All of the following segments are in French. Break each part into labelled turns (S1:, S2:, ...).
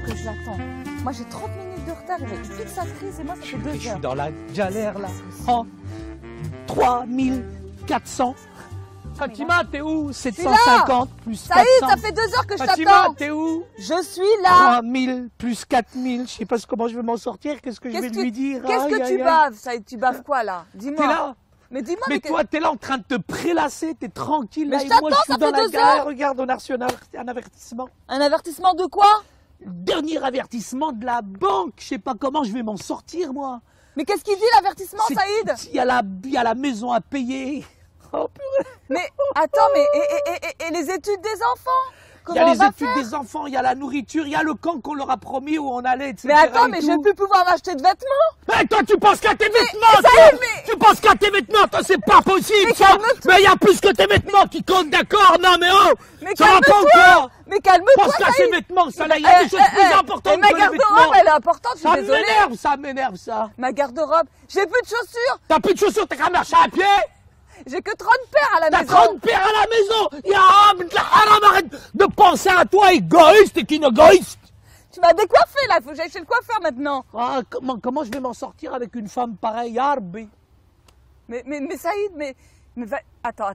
S1: que je l'attends. Moi, j'ai 30 minutes de retard. Il pique sa crise et moi, ça fait 2
S2: Je suis
S1: heures.
S2: dans la galère là. Oh, 3400. Fatima, t'es où? 750 plus 400.
S1: Ça y est, ça fait 2 heures que je
S2: Fatima,
S1: t'attends.
S2: t'es où?
S1: Je suis là.
S2: 3000 plus 4000. Je sais pas comment je vais m'en sortir. Qu'est-ce que je vais lui dire?
S1: Qu'est-ce
S2: Aïe,
S1: que
S2: aïe,
S1: tu
S2: aïe.
S1: baves, Saïd? Tu baves quoi là? Dis-moi.
S2: T'es là?
S1: Mais dis-moi.
S2: Mais toi, t'es là en train de te prélasser, t'es tranquille.
S1: Mais
S2: Là,
S1: je
S2: et moi, je
S1: t'attends,
S2: suis
S1: ça
S2: dans
S1: fait
S2: la
S1: 2
S2: galère.
S1: heures.
S2: Regarde, on a reçu un avertissement.
S1: Un avertissement de quoi?
S2: Dernier avertissement de la banque. Je sais pas comment je vais m'en sortir, moi.
S1: Mais qu'est-ce qu'il dit l'avertissement,
S2: C'est-
S1: Saïd?
S2: Il y a la maison à payer. Oh purée.
S1: Mais attends, mais et les études des enfants?
S2: Il y
S1: Comment
S2: a
S1: on
S2: les
S1: va
S2: études
S1: faire?
S2: des enfants, il y a la nourriture, il y a le camp qu'on leur a promis où on allait, etc.
S1: Mais attends,
S2: et
S1: mais
S2: tout.
S1: je vais plus pouvoir m'acheter de vêtements.
S2: Mais toi, tu penses qu'à tes vêtements,
S1: ça
S2: toi
S1: y est, mais-
S2: Tu penses qu'à tes vêtements, toi, c'est pas possible,
S1: Mais
S2: ça.
S1: calme-toi.
S2: Mais il y a plus que tes vêtements qui comptent, d'accord? Non, mais oh
S1: Mais
S2: ça va pas ou
S1: calme-toi.
S2: quoi?
S1: Mais calme-toi,
S2: Pense qu'à
S1: Saïd.
S2: ces vêtements, ça, là, il y a des choses plus importantes
S1: Et ma
S2: que les
S1: garde-robe,
S2: vêtements.
S1: elle est importante, je suis désolée.
S2: Ça m'énerve, ça.
S1: Ma garde-robe, j'ai plus de chaussures.
S2: T'as plus de chaussures, t'as qu'à marcher à pied.
S1: J'ai que 30 paires à la
S2: T'as
S1: maison.
S2: 30 paires à la maison. Ya haram, arrête de penser à toi, égoïste et qu'une égoïste.
S1: Tu m'as décoiffé là, il faut que j'aille chez le coiffeur maintenant.
S2: Ah, comment je vais m'en sortir avec une femme pareille, Arbi?
S1: Mais Saïd, attends,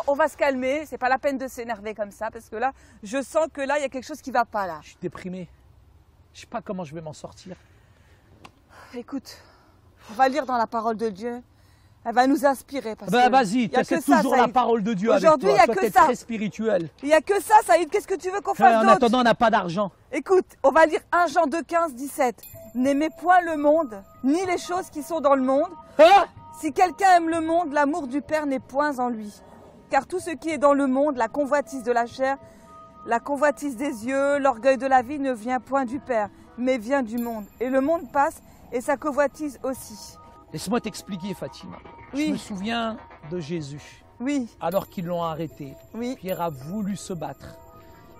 S1: on va se calmer, c'est pas la peine de s'énerver comme ça, parce que là, je sens que là, il y a quelque chose qui va pas là.
S2: Je suis déprimé. Je sais pas comment je vais m'en sortir.
S1: Écoute, on va lire dans la parole de Dieu, elle va nous inspirer. Parce
S2: Bah
S1: que
S2: vas-y,
S1: il y a
S2: c'est
S1: que ça,
S2: toujours la
S1: Saïd.
S2: parole de Dieu avec
S1: Aujourd'hui,
S2: toi.
S1: il y a
S2: Toi,
S1: que
S2: t'es
S1: ça.
S2: très spirituel.
S1: Il n'y a que ça, Saïd, qu'est-ce que tu veux qu'on fasse
S2: En
S1: d'autre?
S2: attendant, on n'a pas d'argent.
S1: Écoute, on va lire 1 Jean 2, 15, 17. N'aimez point le monde, ni les choses qui sont dans le monde.
S2: Hein?
S1: Si quelqu'un aime le monde, l'amour du Père n'est point en lui. Car tout ce qui est dans le monde, la convoitise de la chair, la convoitise des yeux, l'orgueil de la vie ne vient point du Père, mais vient du monde. Et le monde passe, et sa convoitise aussi.
S2: Laisse-moi t'expliquer, Fatima.
S1: Oui.
S2: Je me souviens de Jésus,
S1: Oui,
S2: alors qu'ils l'ont arrêté.
S1: oui.
S2: Pierre a voulu se battre,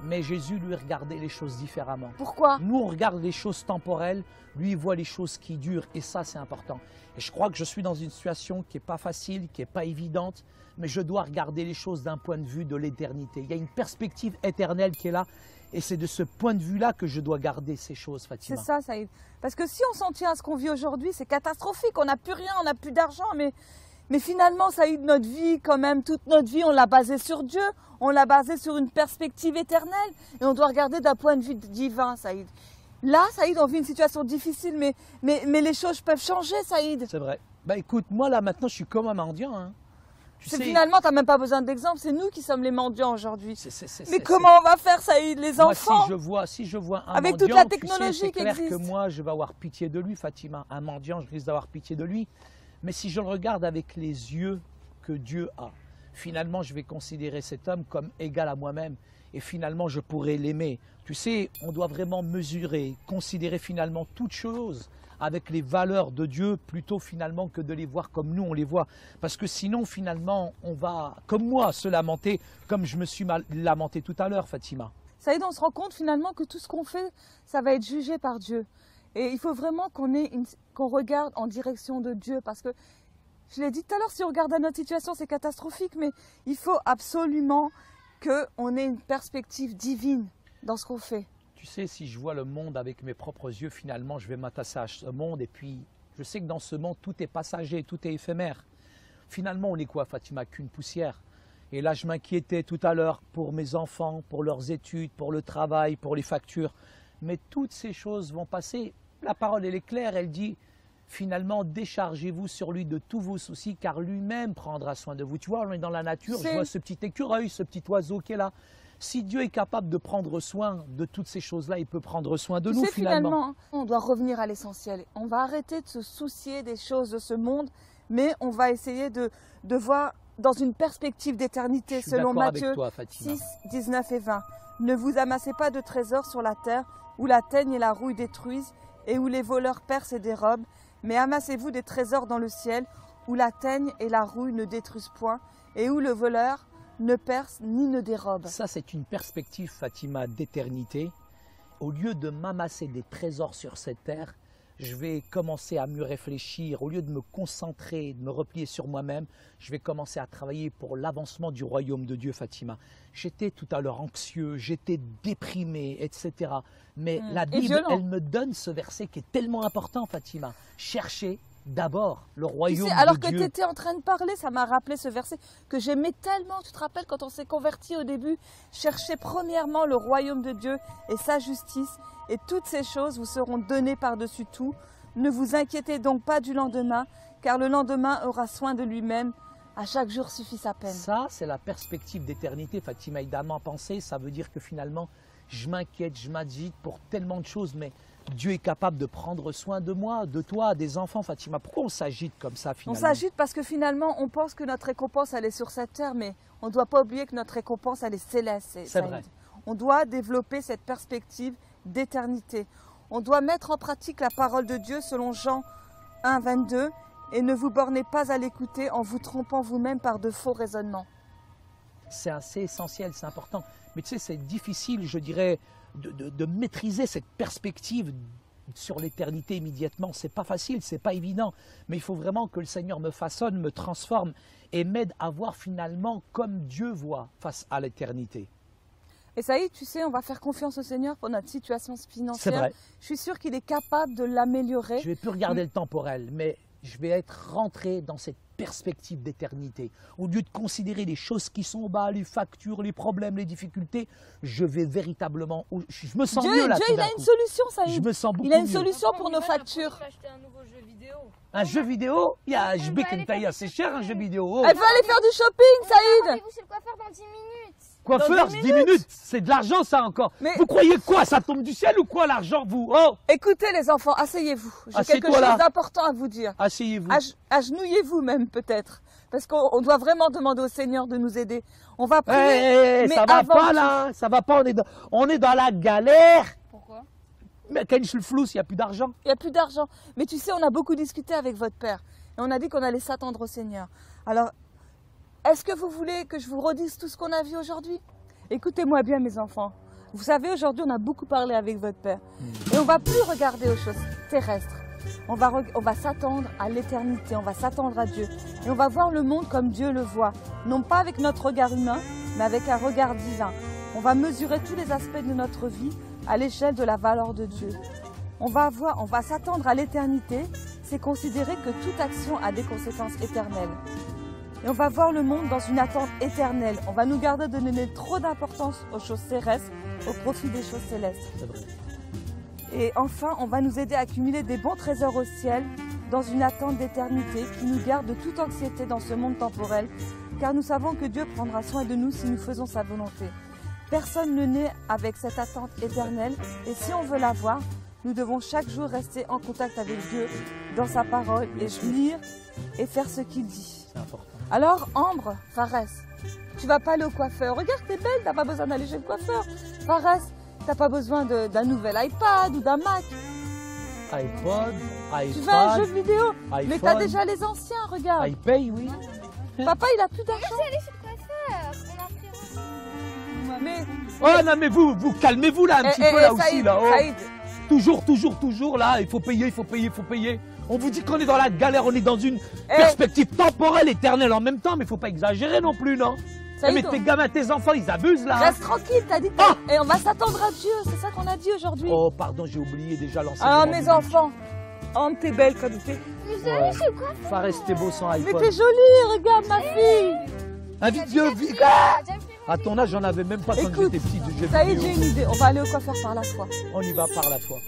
S2: mais Jésus lui regardait les choses différemment.
S1: Pourquoi?
S2: Nous, on regarde les choses temporelles, lui, il voit les choses qui durent, et ça, c'est important. Et je crois que je suis dans une situation qui n'est pas facile, qui n'est pas évidente, mais je dois regarder les choses d'un point de vue de l'éternité. Il y a une perspective éternelle qui est là, et c'est de ce point de vue-là que je dois garder ces choses, Fatima.
S1: C'est ça, Saïd. Parce que si on s'en tient à ce qu'on vit aujourd'hui, c'est catastrophique. On n'a plus rien, on n'a plus d'argent. Mais finalement, Saïd, notre vie, quand même, toute notre vie, on l'a basée sur Dieu. On l'a basée sur une perspective éternelle. Et on doit regarder d'un point de vue divin, Saïd. Là, Saïd, on vit une situation difficile, mais les choses peuvent changer, Saïd.
S2: C'est vrai. Bah écoute, moi là maintenant, je suis comme un mendiant. Hein. Tu sais,
S1: Finalement, tu n'as même pas besoin d'exemple. C'est nous qui sommes les mendiants aujourd'hui.
S2: c'est-
S1: Mais comment on va faire, Saïd, les
S2: Moi,
S1: enfants?
S2: si je vois un
S1: Avec
S2: mendiant,
S1: toute la
S2: tu sais,
S1: technologie
S2: c'est
S1: qui
S2: clair
S1: existe.
S2: que moi, je vais avoir pitié de lui, Fatima. Un mendiant, je risque d'avoir pitié de lui. Mais si je le regarde avec les yeux que Dieu a, finalement, je vais considérer cet homme comme égal à moi-même. Et finalement, je pourrais l'aimer. Tu sais, on doit vraiment mesurer, considérer finalement toutes choses avec les valeurs de Dieu plutôt finalement que de les voir comme nous on les voit. Parce que sinon, finalement, on va, comme moi, se lamenter comme je me suis lamenté tout à l'heure, Fatima.
S1: Saïd, on se rend compte finalement que tout ce qu'on fait, ça va être jugé par Dieu. Et il faut vraiment qu'on regarde en direction de Dieu. Parce que, je l'ai dit tout à l'heure, si on regarde à notre situation, c'est catastrophique. Mais il faut absolument qu'on ait une perspective divine dans ce qu'on fait.
S2: Tu sais, si je vois le monde avec mes propres yeux, finalement, je vais m'attacher à ce monde. Et puis, je sais que dans ce monde, tout est passager, tout est éphémère. Finalement, on est quoi, Fatima? Qu'une poussière. Et là, je m'inquiétais tout à l'heure pour mes enfants, pour leurs études, pour le travail, pour les factures. Mais toutes ces choses vont passer. La parole, elle est claire, elle dit, finalement, déchargez-vous sur lui de tous vos soucis, car lui-même prendra soin de vous. Tu vois, on est dans la nature, je vois ce petit écureuil, ce petit oiseau qui est là. Si Dieu est capable de prendre soin de toutes ces choses-là, il peut prendre soin de nous, finalement.
S1: On doit revenir à l'essentiel. On va arrêter de se soucier des choses de ce monde, mais on va essayer de voir dans une perspective d'éternité, selon Matthieu 6, 19 et 20. Ne vous amassez pas de trésors sur la terre, où la teigne et la rouille détruisent, et où les voleurs percent et dérobent, mais amassez-vous des trésors dans le ciel, où la teigne et la rouille ne détruisent point, et où le voleur ne perce ni ne dérobe.
S2: Ça, c'est une perspective, Fatima, d'éternité. Au lieu de m'amasser des trésors sur cette terre, je vais commencer à mieux réfléchir. Au lieu de me concentrer, de me replier sur moi-même, je vais commencer à travailler pour l'avancement du royaume de Dieu, Fatima. J'étais tout à l'heure anxieux, j'étais déprimé, etc. Mais la Bible, elle me donne ce verset qui est tellement important, Fatima. Cherchez d'abord le royaume de Dieu.
S1: Alors que tu étais en train de parler, ça m'a rappelé ce verset que j'aimais tellement. Tu te rappelles quand on s'est converti au début? Cherchez premièrement le royaume de Dieu et sa justice, et toutes ces choses vous seront données par-dessus tout. Ne vous inquiétez donc pas du lendemain, car le lendemain aura soin de lui-même. À chaque jour suffit sa peine.
S2: Ça, c'est la perspective d'éternité, Fatima. Évidemment, penser, ça veut dire que finalement, je m'inquiète, je m'agite pour tellement de choses, mais Dieu est capable de prendre soin de moi, de toi, des enfants, Fatima. Pourquoi on s'agite comme ça, finalement?
S1: On s'agite parce que finalement, on pense que notre récompense, elle est sur cette terre, mais on ne doit pas oublier que notre récompense, elle est céleste.
S2: C'est vrai.
S1: On doit développer cette perspective d'éternité. On doit mettre en pratique la parole de Dieu selon Jean 1, 22, et ne vous bornez pas à l'écouter en vous trompant vous-même par de faux raisonnements.
S2: C'est assez essentiel, c'est important. Mais tu sais, c'est difficile, je dirais, de maîtriser cette perspective sur l'éternité immédiatement. C'est pas facile, c'est pas évident. Mais il faut vraiment que le Seigneur me façonne, me transforme et m'aide à voir finalement comme Dieu voit face à l'éternité.
S1: Et ça y est, tu sais, on va faire confiance au Seigneur pour notre situation financière.
S2: C'est vrai.
S1: Je suis sûre qu'il est capable de l'améliorer.
S2: Je ne vais plus regarder le temporel, mais je vais être rentré dans cette perspective d'éternité. Au lieu de considérer les choses qui sont bas, les factures, les problèmes, les difficultés, je vais véritablement... Je me sens mieux là.
S1: Dieu, il a une solution, ça y est.
S2: Je me sens beaucoup mieux.
S1: Il a une solution pour nos factures.
S3: Acheter un nouveau jeu vidéo.
S2: Un jeu vidéo? Il y a c'est cher un jeu vidéo. Oh.
S1: Elle veut aller faire du shopping, Saïd.
S3: Rendez-vous chez le coiffeur dans 10 minutes.
S2: Coiffeur, 10 minutes, c'est de l'argent ça encore. Mais vous croyez quoi? Ça tombe du ciel ou quoi l'argent, vous? Oh!
S1: Écoutez les enfants, asseyez-vous. J'ai quelque chose d'important à vous dire.
S2: Asseyez-vous.
S1: Agenouillez-vous même peut-être. Parce qu'on doit vraiment demander au Seigneur de nous aider. On va prier.
S2: Mais ça va pas là, ça va pas, on est dans la galère.
S3: Pourquoi?
S2: Mais quand je le flou, il n'y a plus d'argent.
S1: Il n'y a plus d'argent. Mais tu sais, on a beaucoup discuté avec votre père. Et on a dit qu'on allait s'attendre au Seigneur. Alors, est-ce que vous voulez que je vous redise tout ce qu'on a vu aujourd'hui? Écoutez-moi bien mes enfants. Vous savez, aujourd'hui, on a beaucoup parlé avec votre père. Et on ne va plus regarder aux choses terrestres. On va s'attendre à l'éternité, on va s'attendre à Dieu. Et on va voir le monde comme Dieu le voit. Non pas avec notre regard humain, mais avec un regard divin. On va mesurer tous les aspects de notre vie à l'échelle de la valeur de Dieu. On va s'attendre à l'éternité, c'est considérer que toute action a des conséquences éternelles. Et on va voir le monde dans une attente éternelle. On va nous garder de donner trop d'importance aux choses terrestres au profit des choses célestes.
S2: C'est vrai.
S1: Et enfin, on va nous aider à accumuler des bons trésors au ciel dans une attente d'éternité qui nous garde de toute anxiété dans ce monde temporel, car nous savons que Dieu prendra soin de nous si nous faisons sa volonté. Personne ne naît avec cette attente éternelle, et si on veut l'avoir, nous devons chaque jour rester en contact avec Dieu dans sa parole et lire et faire ce qu'il dit.
S2: C'est important.
S1: Alors, Ambre, Fares, tu vas pas aller au coiffeur. Regarde, t'es belle, t'as pas besoin d'aller chez le coiffeur. Fares, t'as pas besoin d'un nouvel iPad ou d'un Mac.
S2: iPod, iPad.
S1: Tu veux un jeu vidéo?
S2: iPhone.
S1: Mais t'as déjà les anciens, regarde.
S2: iPay, oui.
S1: Papa, il a plus d'argent.
S3: Je vais aller chez le coiffeur. On a pris
S1: Mais...
S2: Oh non, mais vous calmez-vous là un petit peu là aussi.
S1: Saïd,
S2: Là. Oh.
S1: Saïd.
S2: Toujours là, il faut payer. On vous dit qu'on est dans la galère, on est dans une perspective temporelle, éternelle en même temps, mais il faut pas exagérer non plus, non? Mais tes gamins, tes enfants, ils abusent là.
S1: Reste tranquille, t'as dit que... Et on va s'attendre à Dieu, c'est ça qu'on a dit aujourd'hui.
S2: Oh, pardon, j'ai oublié déjà l'enseignement.
S1: Ah, mes enfants. Oh, t'es belle comme t'es.
S3: Vous allez chez le coiffeur.
S2: Faut rester beau sans iPhone.
S1: Mais t'es jolie, regarde ma fille.
S2: Un vidéo... À ton âge, j'en avais même pas quand j'étais petit.
S1: Ça y est, j'ai une idée. On va aller au coiffeur par la foi.
S2: On y va par la foi.